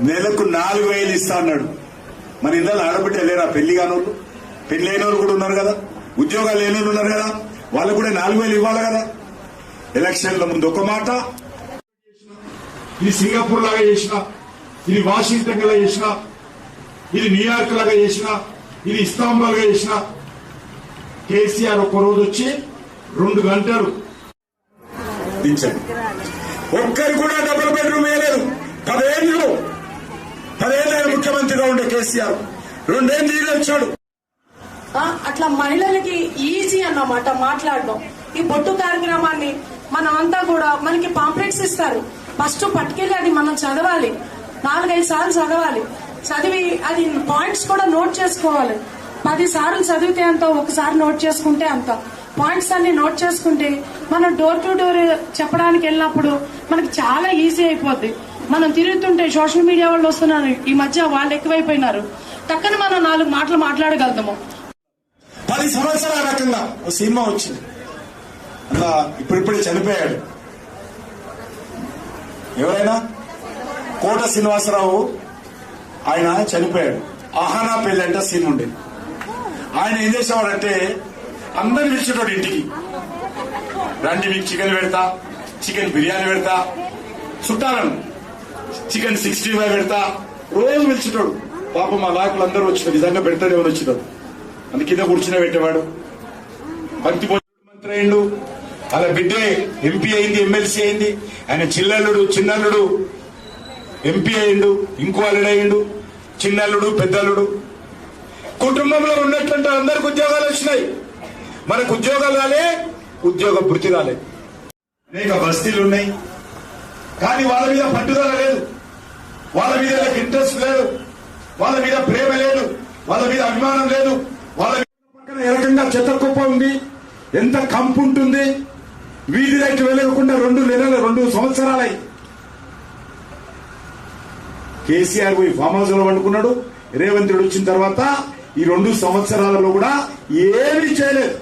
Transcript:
నెలకు 4,000 ఇస్తా అన్నాడు. మన ఇంట్లో ఆడబిడ్డ లేరా? పెళ్లి కానోళ్ళు, పెళ్లి అయిన వాళ్ళు కూడా ఉన్నారు కదా, ఉద్యోగాలు లేని వాళ్ళు ఉన్నారు కదా, వాళ్ళు కూడా 4,000 ఇవ్వాలి కదా. ఎలక్షన్ల ముందు ఒక మాట, ఇది సింగపూర్ లాగా చేసిన, ఇది వాషింగ్టన్ లాగా చేసిన, ఇది న్యూయార్క్ లాగా చేసిన, ఇది ఇస్తాంబుల్ లాగా చేసిన. కేసీఆర్ ఒక్క రోజు వచ్చి 2 గంటలు దించాడు. ఒక్కరు కూడా డబుల్ బెడ్రూమ్ వేయలేదు. 10 ఏళ్ళు ముఖ్యమంత్రిగా ఉండే కేసీఆర్ 2 ఏళ్ళు వచ్చాడు. అట్లా మహిళలకి ఈజీ అన్నమాట మాట్లాడడం. ఈ బొట్టు కార్యక్రమాన్ని మనం అంతా కూడా మనకి పాంప్లెట్స్ ఇస్తారు. ఫస్ట్ పట్టుకెళ్ళి అది మనం చదవాలి, 4-5 సార్లు చదవాలి. చదివి అది పాయింట్స్ కూడా నోట్ చేసుకోవాలి. 10 సార్లు చదివితే అంత, ఒకసారి నోట్ చేసుకుంటే అంత. పాయింట్స్ అన్ని నోట్ చేసుకుంటే మనం డోర్ టు డోర్ చెప్పడానికి వెళ్ళినప్పుడు మనకి చాలా ఈజీ అయిపోద్ది. మనం తిరుగుతుంటే సోషల్ మీడియా వాళ్ళు వస్తున్నారు, ఈ మధ్య వాళ్ళు ఎక్కువైపోయినారు, టక్కన మనం 4 మాటలు మాట్లాడగలుగుతాము. 10 సంవత్సరాల రకంగా ఒక సినిమా వచ్చింది, అలా ఇప్పుడిప్పుడే చనిపోయాడు. ఎవరైనా కోట శ్రీనివాసరావు, ఆయన చనిపోయాడు. ఆహానా పెళ్లి అంటే సీన్ ఉండేది. ఆయన ఏం చేసేవాడంటే అందరిని పిలిచేటోడు ఇంటికి, రండి మీకు చికెన్ పెడతా, చికెన్ బిర్యానీ పెడతా, చుట్టాలను చికెన్ 65 పెడతా, రోజు పిలిచేటోడు. పాపం మా నాయకులు అందరూ వచ్చినారు, నిజంగా పెడతాడే వచ్చినాడు. అందుకు కింద కూర్చునే పెట్టేవాడు. బంతి మంత్రి అయిండు, అలా బిడ్డే ఎంపీ అయింది, ఎమ్మెల్సీ అయింది. ఆయన చిన్నల్లుడు ఎంపీ అయిండు, ఇంకో అల్లుడు అయిండు, చిన్నల్లుడు పెద్దల్లుడు. కుటుంబంలో ఉన్నట్లంటే అందరికి ఉద్యోగాలు వచ్చినాయి. మనకు ఉద్యోగాలు రాలే, ఉద్యోగ భృతి రాలే. అనేక బస్తీలు ఉన్నాయి, కానీ వాళ్ళ మీద పట్టుదల లేదు, వాళ్ళ మీద ఇంట్రెస్ట్ లేదు, వాళ్ళ మీద ప్రేమ లేదు, వాళ్ళ మీద అభిమానం లేదు. వాళ్ళ పక్కన ఏ రకంగా చెత్త కుప్ప ఉంది, ఎంత కంపు ఉంటుంది, వీధి లైట్ వెలగకుండా 2 సంవత్సరాలై. కేసీఆర్ పోయి ఫామ్ హౌస్ లో వండుకున్నాడు. రేవంత్ రెడ్డి వచ్చిన తర్వాత ఈ 2 సంవత్సరాలలో కూడా ఏమీ చేయలేదు.